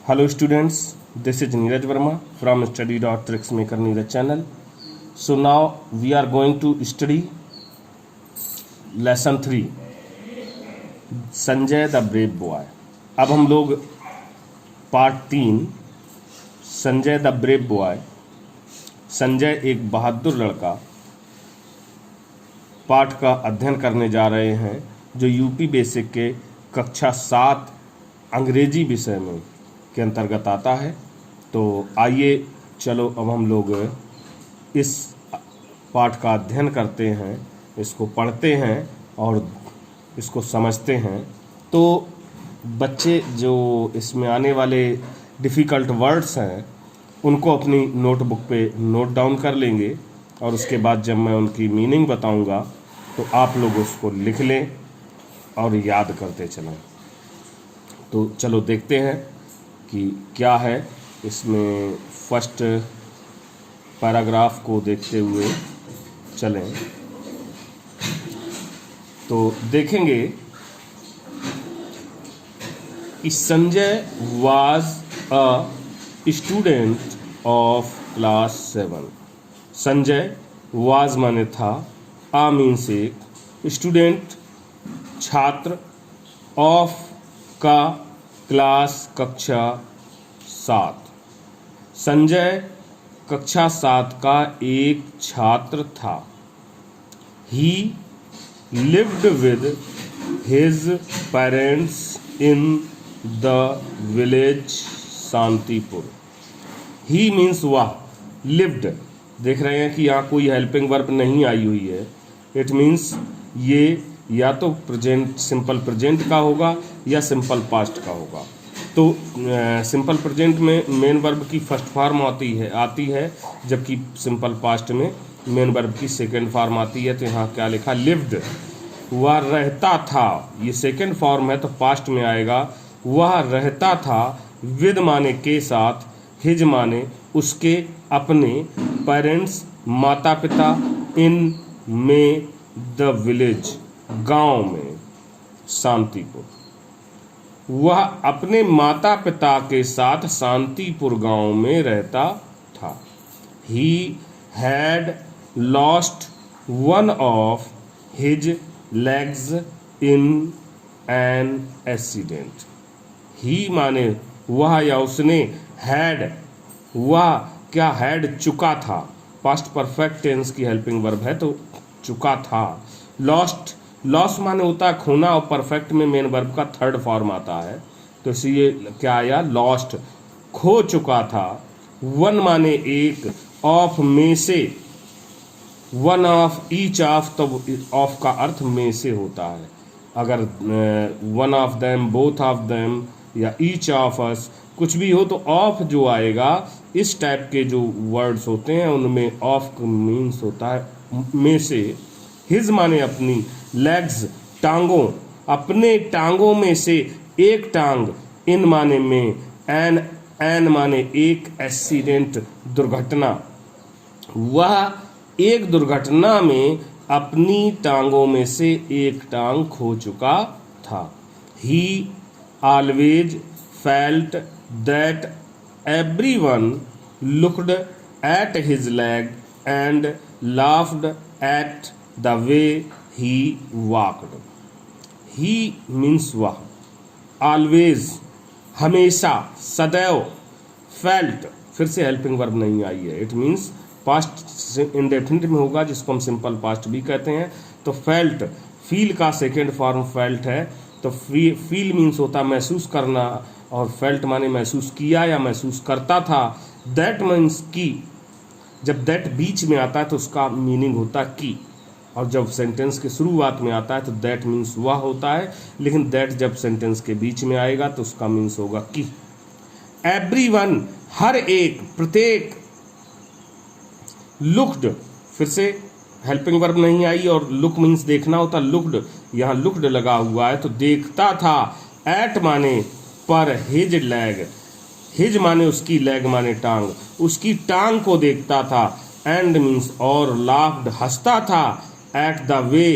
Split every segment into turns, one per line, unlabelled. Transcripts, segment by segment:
Hello students, this is Neeraj Verma from study.tricksmaker Neeraj channel. So now we are going to study lesson 3 Sanjay the brave boy. अब हम लोग part 3 Sanjay the brave boy, Sanjay एक बहादुर लड़का पाठ का अध्ययन करने जा रहे हैं जो यूपी बेसिक के कक्षा 7 अंग्रेजी विषय में के अंतर्गत आता है। तो आइए चलो अब हम लोग इस पाठ का अध्ययन करते हैं, इसको पढ़ते हैं और इसको समझते हैं। तो बच्चे जो इसमें आने वाले डिफ़िकल्ट वर्ड्स हैं उनको अपनी नोटबुक पे नोट डाउन कर लेंगे और उसके बाद जब मैं उनकी मीनिंग बताऊंगा तो आप लोग उसको लिख लें और याद करते चलें। तो चलो देखते हैं कि क्या है इसमें। फर्स्ट पैराग्राफ को देखते हुए चलें तो देखेंगे कि Sanjay was a student of class 7। Sanjay was माने था, आ मीन्स एक, स्टूडेंट छात्र, ऑफ का क्लास कक्षा 7। संजय कक्षा 7 का एक छात्र था। ही lived with his parents in the village Shantipur. He means वह, lived देख रहे हैं कि यहाँ कोई हेल्पिंग वर्ब नहीं आई हुई है। इट मीन्स ये या तो प्रेजेंट सिंपल प्रेजेंट का होगा या सिंपल पास्ट का होगा। तो सिंपल प्रेजेंट में मेन वर्ब की फर्स्ट फॉर्म आती है जबकि सिंपल पास्ट में मेन वर्ब की सेकंड फॉर्म आती है। तो यहाँ क्या लिखा, लिव्ड, वह रहता था। ये सेकंड फॉर्म है तो पास्ट में आएगा। वह रहता था, विद माने के साथ, हिज माने उसके अपने, पेरेंट्स माता पिता, इन में द विलेज गांव में, शांतिपुर। वह अपने माता पिता के साथ शांतिपुर गांव में रहता था। He had lost one of his legs in an accident. He माने वह या उसने, हैड वह क्या, हैड चुका था, पास्ट परफेक्ट टेंस की हेल्पिंग वर्ब है तो चुका था। लॉस्ट, लॉस माने होता है खोना और परफेक्ट में मेन वर्ब का थर्ड फॉर्म आता है तो इसलिए क्या आया, लॉस्ट, खो चुका था। वन माने एक, ऑफ में से, वन ऑफ, ईच ऑफ, तो ऑफ का अर्थ में से होता है। अगर one of them, both of them या ईच ऑफ अस कुछ भी हो तो ऑफ जो आएगा, इस टाइप के जो वर्ड्स होते हैं उनमें ऑफ मीन्स होता है में से। हिज माने अपनी, लेग्स टांगों, अपने टांगों में से एक टांग, इन माने में, एन माने एक, एक्सीडेंट दुर्घटना। वह एक दुर्घटना में अपनी टांगों में से एक टांग खो चुका था। ही always felt that everyone looked at his leg and laughed at the way he walked. He means वह, ऑलवेज हमेशा, सदैव, फेल्ट फिर से हेल्पिंग वर्ब नहीं आई है। इट मीन्स पास्ट इंडेफिनिट में होगा जिसको हम सिंपल पास्ट भी कहते हैं। तो फेल्ट, फील का सेकेंड फॉर्म फेल्ट है तो फील मीन्स होता महसूस करना और फेल्ट माने महसूस किया या महसूस करता था। दैट मीन्स की, जब दैट बीच में आता है तो उसका मीनिंग होता की, और जब सेंटेंस के शुरुआत में आता है तो दैट मीन्स वह होता है, लेकिन दैट जब सेंटेंस के बीच में आएगा तो उसका मीन्स होगा की। एवरीवन हर एक, प्रत्येक, लुक्ड फिर से हेल्पिंग वर्ब नहीं आई और लुक मीन्स देखना होता, लुक्ड, यहाँ लुक्ड लगा हुआ है तो देखता था। एट माने पर, हिज लेग, हिज माने उसकी, लेग माने टांग, उसकी टांग को देखता था। एंड मीन्स और, लाफ्ड हंसता था। एट द वे,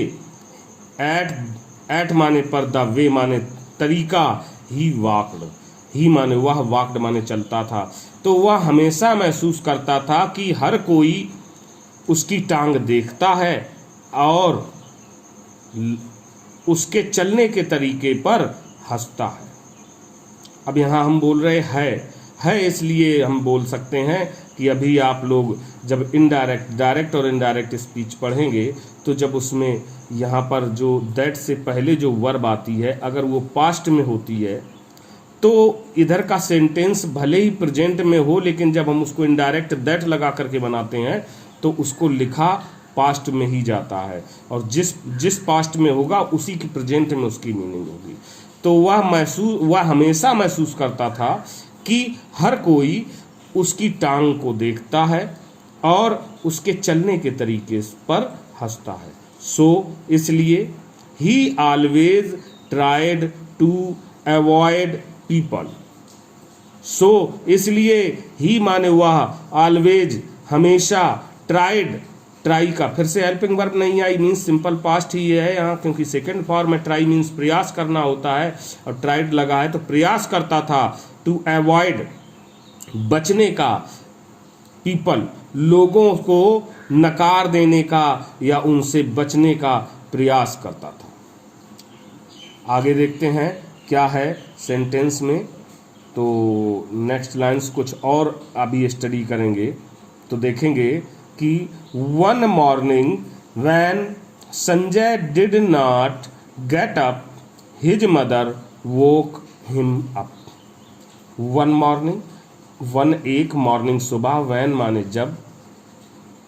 एट माने पर, द वे माने तरीका, ही वॉक्ड, ही माने वह, वॉक्ड माने चलता था। तो वह हमेशा महसूस करता था कि हर कोई उसकी टांग देखता है और उसके चलने के तरीके पर हंसता है। अब यहाँ हम बोल रहे है इसलिए हम बोल सकते हैं कि अभी आप लोग जब डायरेक्ट और इनडायरेक्ट स्पीच पढ़ेंगे तो जब उसमें यहाँ पर जो दैट से पहले जो वर्ब आती है अगर वो पास्ट में होती है तो इधर का सेंटेंस भले ही प्रेजेंट में हो, लेकिन जब हम उसको इनडायरेक्ट दैट लगा करके बनाते हैं तो उसको लिखा पास्ट में ही जाता है, और जिस पास्ट में होगा उसी की प्रेजेंट में उसकी मीनिंग होगी। तो वह हमेशा महसूस करता था कि हर कोई उसकी टांग को देखता है और उसके चलने के तरीके पर हंसता है। सो इसलिए he always tried to avoid people. So इसलिए ही माने वह, ऑलवेज हमेशा, ट्राई का फिर से हेल्पिंग वर्ब नहीं आई, मीन्स सिंपल पास्ट ही है यहाँ, क्योंकि सेकंड फॉर्म में ट्राई मीन्स प्रयास करना होता है और ट्राइड लगा है तो प्रयास करता था। टू अवॉइड बचने का, पीपल लोगों को नकार देने का या उनसे बचने का प्रयास करता था। आगे देखते हैं क्या है सेंटेंस में। तो नेक्स्ट लाइन्स कुछ और अभी स्टडी करेंगे तो देखेंगे कि one morning when Sanjay did not get up his mother woke him up. One morning, one एक, मॉर्निंग सुबह, वैन माने जब।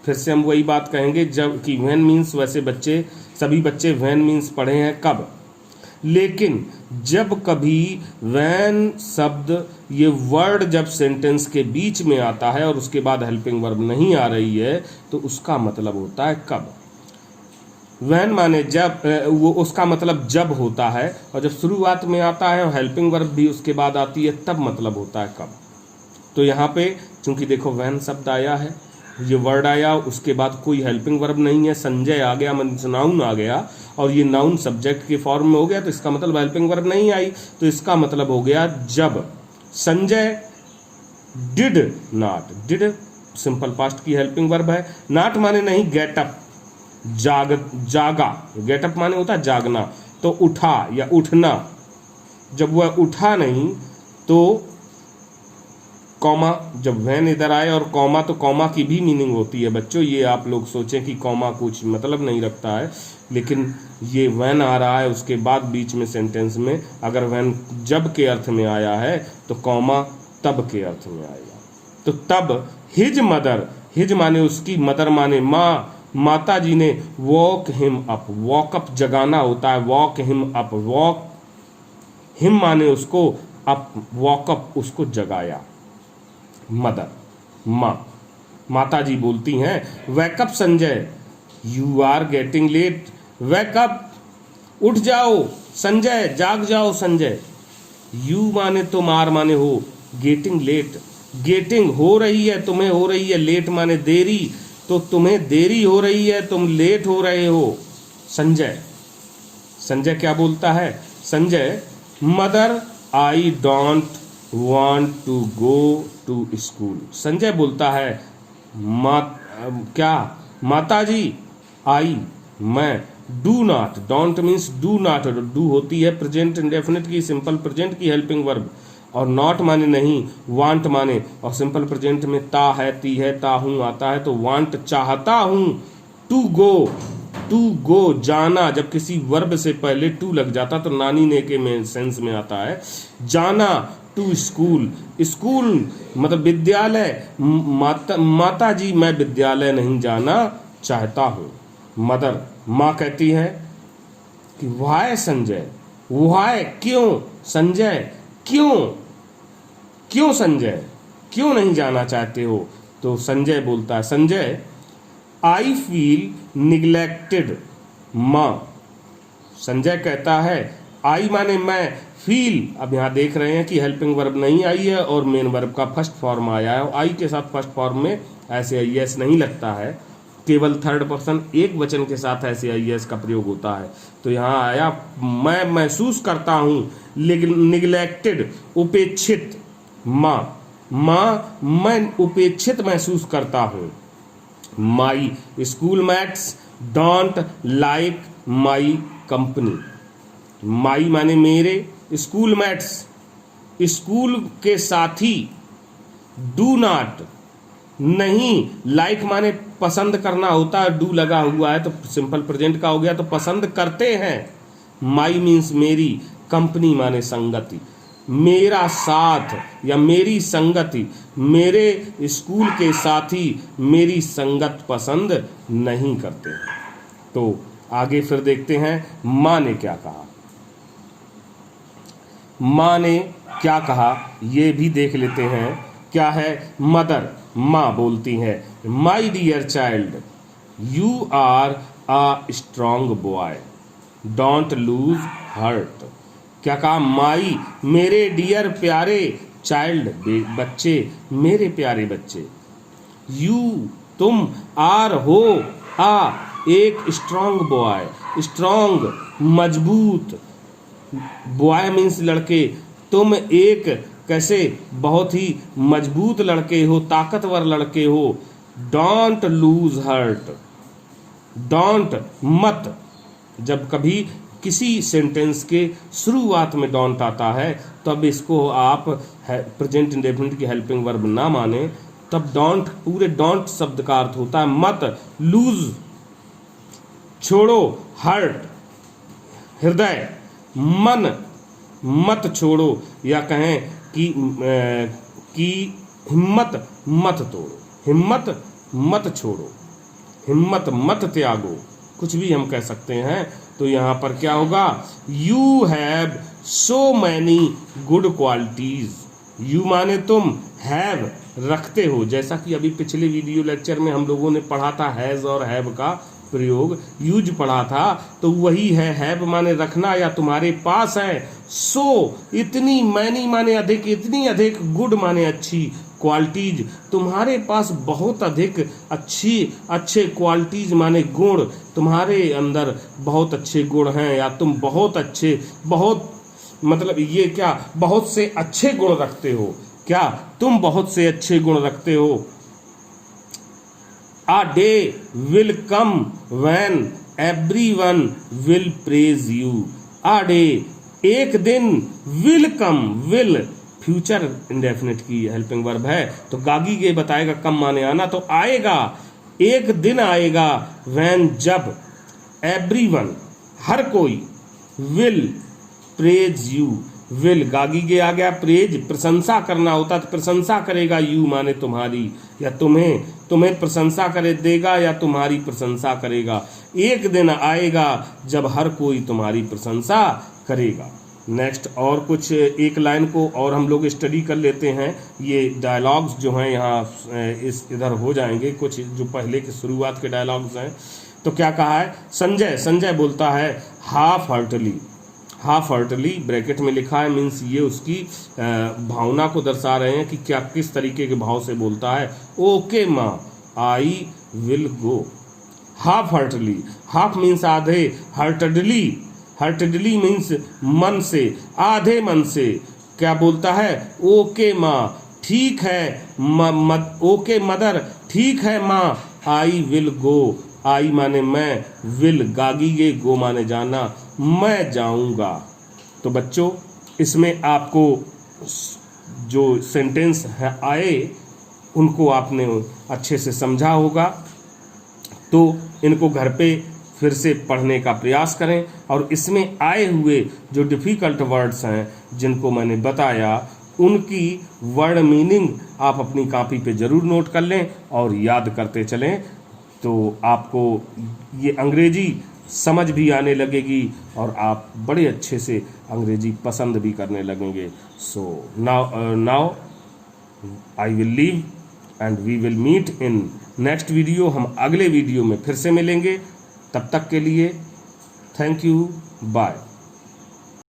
फिर से हम वही बात कहेंगे जब कि वैन मीन्स, वैसे बच्चे सभी बच्चे वैन मीन्स पढ़े हैं कब, लेकिन जब कभी वैन शब्द ये वर्ड जब सेंटेंस के बीच में आता है और उसके बाद हेल्पिंग वर्ब नहीं आ रही है तो उसका मतलब होता है कब। वैन माने जब, वो उसका मतलब जब होता है, और जब शुरुआत में आता है और हेल्पिंग वर्ब भी उसके बाद आती है तब मतलब होता है कब। तो यहाँ पे चूंकि देखो वैन शब्द आया है, ये वर्ड आया, उसके बाद कोई हेल्पिंग वर्ब नहीं है, संजय आ गया, नाउन आ गया और ये नाउन सब्जेक्ट के फॉर्म में हो गया, तो इसका मतलब हेल्पिंग वर्ब नहीं आई, तो इसका मतलब हो गया जब Sanjay did not, did simple past की हेल्पिंग वर्ब है, नॉट माने नहीं, गेट अप जागा, गेट अप माने होता है जागना, तो उठा या उठना, जब वह उठा नहीं तो कॉमा, जब वैन इधर आए और कॉमा, तो कॉमा की भी मीनिंग होती है बच्चों, ये आप लोग सोचें कि कॉमा कुछ मतलब नहीं रखता है, लेकिन ये वैन आ रहा है उसके बाद बीच में सेंटेंस में अगर वैन जब के अर्थ में आया है तो कॉमा तब के अर्थ में आएगा। तो तब हिज मदर, हिज माने उसकी, मदर माने माँ, माता जी ने walk him up, walk up जगाना होता है, walk him up, walk him माने उसको, अप वॉक अप उसको जगाया। मदर माँ, माता जी बोलती हैं wake up Sanjay you are getting late, wake up उठ जाओ संजय, जाग जाओ संजय। यू माने तुम, आर माने हो, गेटिंग लेट, गेटिंग हो रही है, तुम्हें हो रही है, लेट माने देरी, तो तुम्हें देरी हो रही है, तुम लेट हो रहे हो संजय। संजय क्या बोलता है, Sanjay mother I don't want to go to school, Sanjay बोलता है क्या, माता जी आई मैं, do not, don't means do not, do होती है प्रेजेंट इंडेफिनिट की, सिंपल प्रेजेंट की हेल्पिंग वर्ब, और नॉट माने नहीं, वांट माने, और सिंपल प्रेजेंट में ता है, ती है, ता हूं आता है, तो वांट चाहता हूं, टू गो जाना, जब किसी वर्ब से पहले टू लग जाता तो नानी ने के में सेंस में आता है, जाना, टू स्कूल, स्कूल मतलब विद्यालय, माता जी मैं विद्यालय नहीं जाना चाहता हूँ। मदर माँ कहती है कि वाई संजय, वाई क्यों संजय, क्यों संजय, क्यों नहीं जाना चाहते हो, तो संजय बोलता है, संजय आई फील निग्लेक्टेड माँ, संजय कहता है आई माने मैं, फील, अब यहाँ देख रहे हैं कि हेल्पिंग वर्ब नहीं आई है और मेन वर्ब का फर्स्ट फॉर्म आया है, आई के साथ फर्स्ट फॉर्म में ऐसे एस नहीं लगता है, केवल थर्ड पर्सन एक वचन के साथ ऐसे आईएस का प्रयोग होता है। तो यहाँ आया मैं महसूस करता हूँ, निग्लेक्टेड उपेक्षित, माँ मैं उपेक्षित महसूस करता हूँ। My schoolmates don't like my company. My माने मेरे, स्कूलमेट्स स्कूल के साथी, डू नॉट नहीं, लाइक माने पसंद करना होता है, डू लगा हुआ है तो सिंपल प्रेजेंट का हो गया, तो पसंद करते हैं। माई मीन्स मेरी, कंपनी माने संगति, मेरा साथ या मेरी संगति, मेरे स्कूल के साथी मेरी संगत पसंद नहीं करते। तो आगे फिर देखते हैं माँ ने क्या कहा। माँ ने क्या कहा ये भी देख लेते हैं। क्या है? मदर, माँ बोलती है, my dear child you are a strong boy, don't lose heart. क्या कहा? माई मेरे डियर प्यारे, चाइल्ड बच्चे, मेरे प्यारे बच्चे, यू तुम, आर हो, आ एक स्ट्रॉन्ग बॉय, स्ट्रॉन्ग मजबूत, बॉय मीन्स लड़के, तुम एक कैसे बहुत ही मजबूत लड़के हो, ताकतवर लड़के हो। डोंट लूज हर्ट, डोंट मत, जब कभी किसी सेंटेंस के शुरुआत में डोंट आता है तब इसको आप प्रेजेंट इंडेफिनिट की हेल्पिंग वर्ब ना माने, तब डोंट, पूरे डोंट शब्द का अर्थ होता है मत, लूज छोड़ो, हर्ट हृदय, मन मत छोड़ो, या कहें कि हिम्मत मत तोड़ो, हिम्मत मत छोड़ो, हिम्मत मत त्यागो, कुछ भी हम कह सकते हैं। तो यहाँ पर क्या होगा? You have so many good qualities, you माने तुम, हैव रखते हो, जैसा कि अभी पिछले वीडियो लेक्चर में हम लोगों ने पढ़ा था हैज और हैव का प्रयोग, यूज पढ़ा था, तो वही है। हैव माने रखना या तुम्हारे पास है, सो इतनी, मैनी माने अधिक, इतनी अधिक, गुड माने अच्छी, क्वालिटीज तुम्हारे पास बहुत अधिक अच्छे क्वालिटीज माने गुण, तुम्हारे अंदर बहुत अच्छे गुण हैं, या तुम बहुत अच्छे, बहुत मतलब ये क्या, बहुत से अच्छे गुण रखते हो, क्या तुम बहुत से अच्छे गुण रखते हो। A day will come when everyone will praise you. A day, एक दिन, will come, will future indefinite की हेल्पिंग वर्ब है, तो गागी के बताएगा कम माने आना, तो आएगा, एक दिन आएगा, when जब, everyone हर कोई, will praise you, विल गागी के आ गया, प्रेज प्रशंसा करना होता तो प्रशंसा करेगा, यू माने तुम्हारी या तुम्हें प्रशंसा करे देगा या तुम्हारी प्रशंसा करेगा। एक दिन आएगा जब हर कोई तुम्हारी प्रशंसा करेगा। नेक्स्ट और कुछ एक लाइन को और हम लोग स्टडी कर लेते हैं। ये डायलॉग्स जो हैं यहाँ इधर हो जाएंगे, कुछ जो पहले के शुरुआत के डायलॉग्स हैं। तो क्या कहा है? संजय बोलता है हाफ हार्टली ब्रैकेट में लिखा है, मीन्स ये उसकी भावना को दर्शा रहे हैं कि क्या किस तरीके के भाव से बोलता है। ओके माँ, I will go. Half heartly, half means आधे, हार्टेडली मीन्स मन से, आधे मन से। क्या बोलता है? ओके माँ, ठीक है, ओके मदर, ठीक है माँ, आई विल गो, आई माने मैं, विल गागीगे, गो माने जाना, मैं जाऊंगा। तो बच्चों इसमें आपको जो सेंटेंस है आए उनको आपने अच्छे से समझा होगा, तो इनको घर पे फिर से पढ़ने का प्रयास करें और इसमें आए हुए जो डिफ़िकल्ट वर्ड्स हैं जिनको मैंने बताया उनकी वर्ड मीनिंग आप अपनी कॉपी पे ज़रूर नोट कर लें और याद करते चलें, तो आपको ये अंग्रेजी समझ भी आने लगेगी और आप बड़े अच्छे से अंग्रेजी पसंद भी करने लगेंगे। So now I will leave and we will meet in next video. हम अगले वीडियो में फिर से मिलेंगे, तब तक के लिए थैंक यू, बाय।